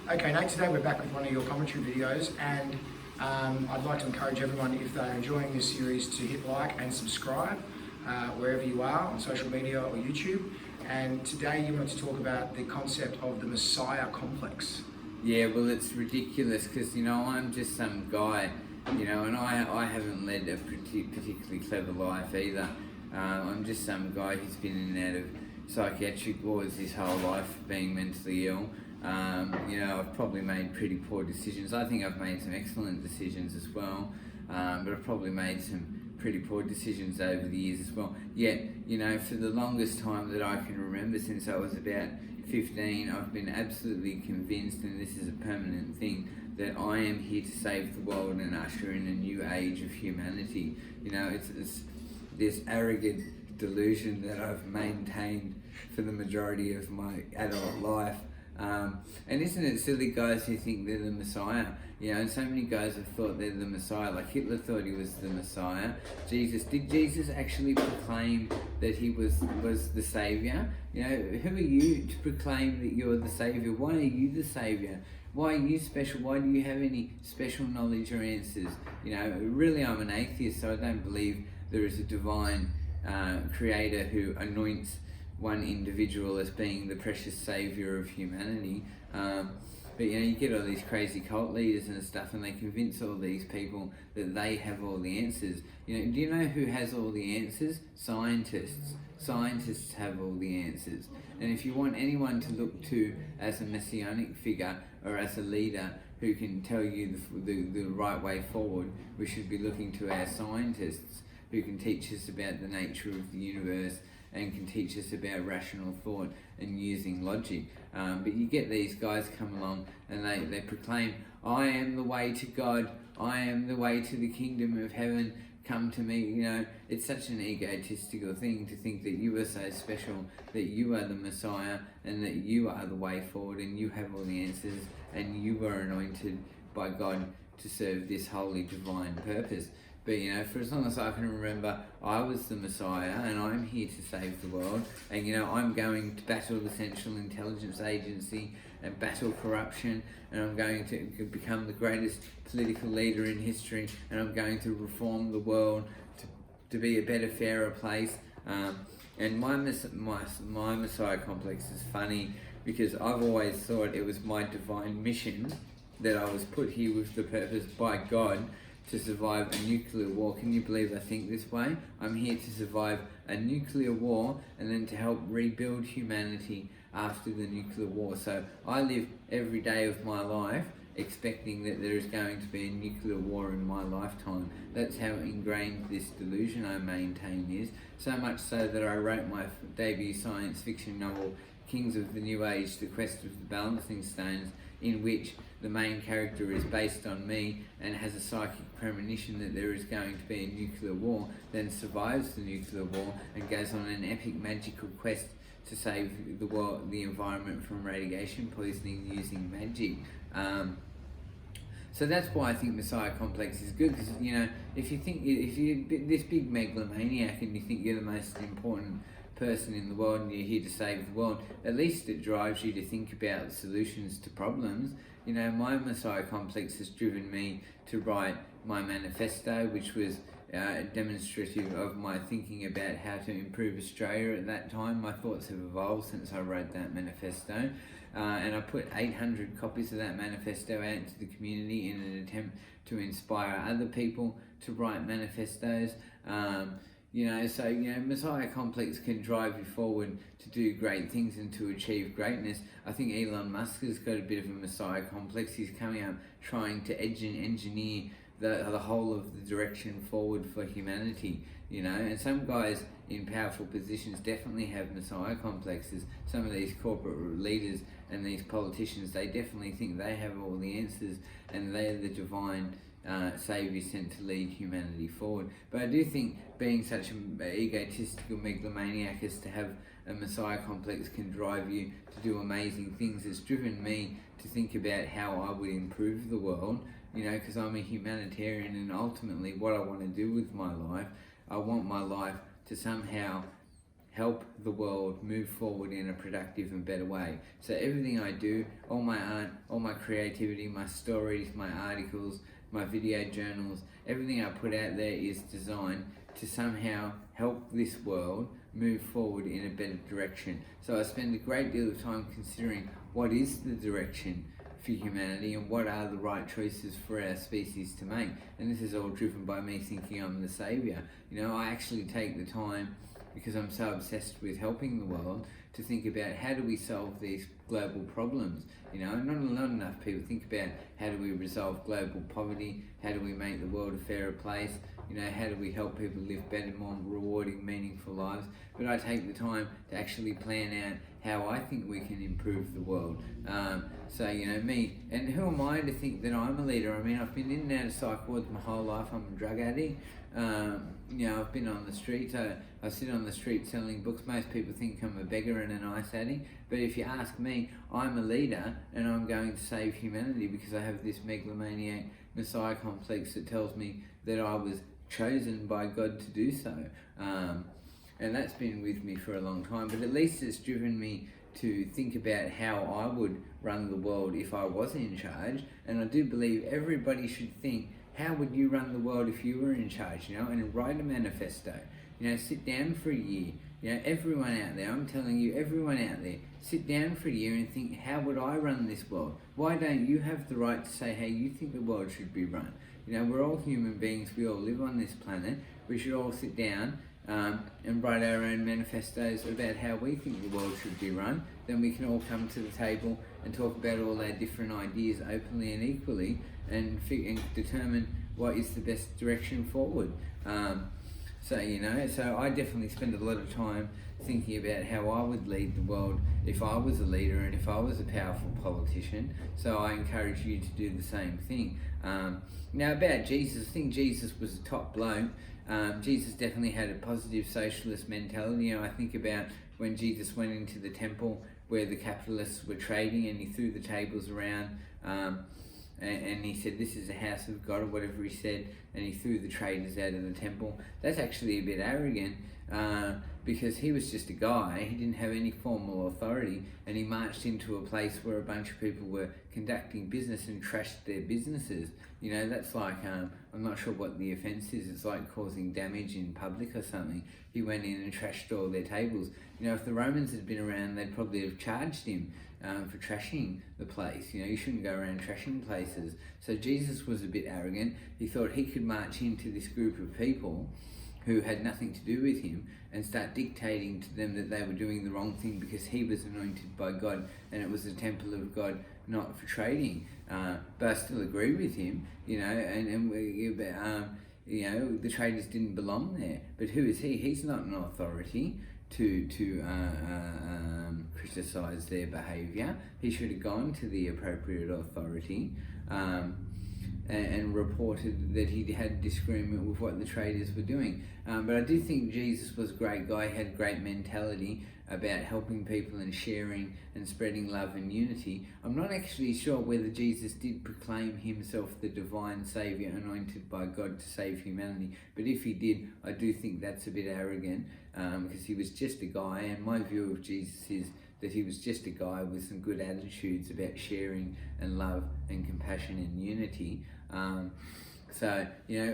Okay, Nate, today we're back with one of your commentary videos, and I'd like to encourage everyone, if they're enjoying this series, to hit like and subscribe wherever you are on social media or YouTube. And today you wanted to talk about the concept of the Messiah complex. Yeah, well, it's ridiculous because, I'm just some guy, and I haven't led a particularly clever life either. I'm just some guy who's been in and out of psychiatric wards his whole life, being mentally ill. I've probably made pretty poor decisions. I think I've made some excellent decisions as well, but I've probably made some pretty poor decisions over the years as well. Yet, for the longest time that I can remember, since I was about 15, I've been absolutely convinced, and this is a permanent thing, that I am here to save the world and usher in a new age of humanity. It's this arrogant delusion that I've maintained for the majority of my adult life. And isn't it silly, guys who think they're the Messiah? And so many guys have thought they're the Messiah. Like Hitler thought he was the Messiah. Did Jesus actually proclaim that he was the Saviour? Who are you to proclaim that you're the Saviour? Why are you the Saviour? Why are you special? Why do you have any special knowledge or answers? Really, I'm an atheist, so I don't believe there is a divine creator who anoints one individual as being the precious saviour of humanity. But you get all these crazy cult leaders and stuff, and they convince all these people that they have all the answers. Do you know who has all the answers? Scientists. Scientists have all the answers. And if you want anyone to look to as a messianic figure or as a leader who can tell you the right way forward, we should be looking to our scientists who can teach us about the nature of the universe and can teach us about rational thought and using logic. But you get these guys come along and they proclaim, I am the way to God, I am the way to the kingdom of heaven, come to me. It's such an egotistical thing to think that you are so special, that you are the Messiah and that you are the way forward and you have all the answers and you were anointed by God to serve this holy divine purpose. But for as long as I can remember, I was the Messiah and I'm here to save the world. And I'm going to battle the Central Intelligence Agency and battle corruption, and I'm going to become the greatest political leader in history, and I'm going to reform the world to be a better, fairer place. And my Messiah complex is funny because I've always thought it was my divine mission that I was put here with the purpose by God to survive a nuclear war. Can you believe I think this way? I'm here to survive a nuclear war and then to help rebuild humanity after the nuclear war. So I live every day of my life expecting that there is going to be a nuclear war in my lifetime. That's how ingrained this delusion I maintain is. So much so that I wrote my debut science fiction novel, Kings of the New Age, The Quest of the Balancing Stones, in which the main character is based on me and has a psychic premonition that there is going to be a nuclear war, then survives the nuclear war and goes on an epic magical quest to save the world, the environment from radiation poisoning using magic. So that's why I think Messiah complex is good, because if you're this big megalomaniac and you think you're the most important person in the world and you're here to save the world, at least it drives you to think about solutions to problems. My Messiah complex has driven me to write my manifesto, which was demonstrative of my thinking about how to improve Australia at that time. My thoughts have evolved since I wrote that manifesto, and I put 800 copies of that manifesto out into the community in an attempt to inspire other people to write manifestos. Messiah complex can drive you forward to do great things and to achieve greatness. I think Elon Musk has got a bit of a Messiah complex. He's coming up trying to engineer the whole of the direction forward for humanity, and some guys in powerful positions definitely have Messiah complexes. Some of these corporate leaders and these politicians, they definitely think they have all the answers and they're the divine saviour sent to lead humanity forward. But I do think being such an egotistical megalomaniac as to have a Messiah complex can drive you to do amazing things. It's driven me to think about how I would improve the world, because I'm a humanitarian, and ultimately what I want to do with my life, I want my life to somehow help the world move forward in a productive and better way. So everything I do, all my art, all my creativity, my stories, my articles, my video journals, everything I put out there is designed to somehow help this world move forward in a better direction. So I spend a great deal of time considering what is the direction for humanity and what are the right choices for our species to make. And this is all driven by me thinking I'm the saviour. You know, I actually take the time, because I'm so obsessed with helping the world, to think about how do we solve these global problems. You know, not enough people think about how do we resolve global poverty, how do we make the world a fairer place, you know, how do we help people live better, more rewarding, meaningful lives. But I take the time to actually plan out how I think we can improve the world. So, you know, me, and who am I to think that I'm a leader? I mean, I've been in and out of psych wards my whole life. I'm a drug addict. You know, I've been on the streets. I sit on the street selling books. Most people think I'm a beggar and a nice addict. But if you ask me, I'm a leader and I'm going to save humanity because I have this megalomaniac messiah complex that tells me that I was chosen by God to do so. And that's been with me for a long time. But at least it's driven me to think about how I would run the world if I was in charge. And I do believe everybody should think, how would you run the world if you were in charge, you know, and write a manifesto. You know, sit down for a year. You know, everyone out there, I'm telling you, everyone out there, sit down for a year and think, how would I run this world? Why don't you have the right to say how you think the world should be run? You know, we're all human beings, we all live on this planet. We should all sit down and write our own manifestos about how we think the world should be run. Then we can all come to the table and talk about all our different ideas openly and equally and determine what is the best direction forward. So, you know, so I definitely spend a lot of time thinking about how I would lead the world if I was a leader and if I was a powerful politician. So I encourage you to do the same thing. Now about Jesus, I think Jesus was a top bloke. Jesus definitely had a positive socialist mentality. You know, I think about when Jesus went into the temple where the capitalists were trading and he threw the tables around and he said, this is the house of God, or whatever he said, and he threw the traders out of the temple. That's actually a bit arrogant because he was just a guy. He didn't have any formal authority, and he marched into a place where a bunch of people were conducting business and trashed their businesses. You know, that's like, I'm not sure what the offence is. It's like causing damage in public or something. He went in and trashed all their tables. You know, if the Romans had been around, they'd probably have charged him for trashing the place. You know, you shouldn't go around trashing places. So Jesus was a bit arrogant. He thought he could march into this group of people who had nothing to do with him and start dictating to them that they were doing the wrong thing because he was anointed by God and it was the temple of God, not for trading. But I still agree with him, you know, you know, the traders didn't belong there. But who is he? He's not an authority to criticise their behaviour. He should have gone to the appropriate authority and reported that he had disagreement with what the traders were doing. But I do think Jesus was a great guy. He had a great mentality about helping people and sharing and spreading love and unity. I'm not actually sure whether Jesus did proclaim himself the divine saviour anointed by God to save humanity, but if he did, I do think that's a bit arrogant because he was just a guy, and my view of Jesus is that he was just a guy with some good attitudes about sharing and love and compassion and unity. So, you know,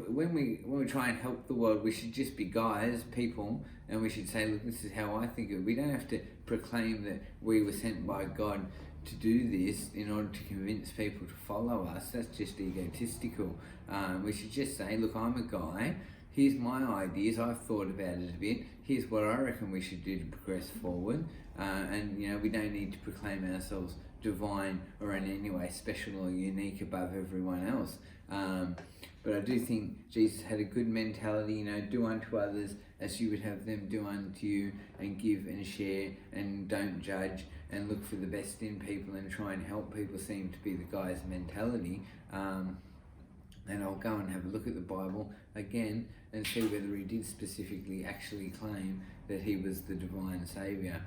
when we try and help the world, we should just be guys, people, and we should say, look, this is how I think of it. We don't have to proclaim that we were sent by God to do this in order to convince people to follow us. That's just egotistical. We should just say, look, I'm a guy. Here's my ideas. I've thought about it a bit. Here's what I reckon we should do to progress forward. And, you know, we don't need to proclaim ourselves divine or in any way special or unique above everyone else. But I do think Jesus had a good mentality, you know, do unto others as you would have them do unto you, and give and share and don't judge and look for the best in people and try and help people seem to be the guy's mentality. And I'll go and have a look at the Bible again and see whether he did specifically actually claim that he was the divine saviour.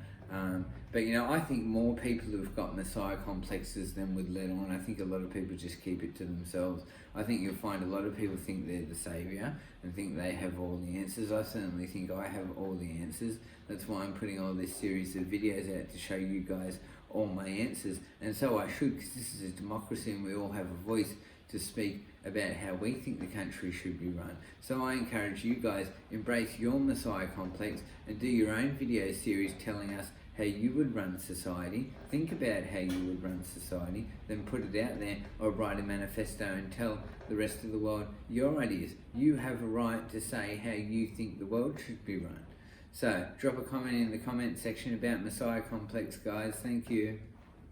But you know, I think more people have got Messiah complexes than would let on. I think a lot of people just keep it to themselves. I think you'll find a lot of people think they're the saviour and think they have all the answers. I certainly think I have all the answers. That's why I'm putting all this series of videos out to show you guys all my answers. And so I should, because this is a democracy and we all have a voice to speak about how we think the country should be run. So I encourage you guys, embrace your Messiah complex and do your own video series telling us how you would run society. Think about how you would run society, then put it out there, or write a manifesto and tell the rest of the world your ideas. You have a right to say how you think the world should be run. So drop a comment in the comment section about Messiah complex, guys. Thank you.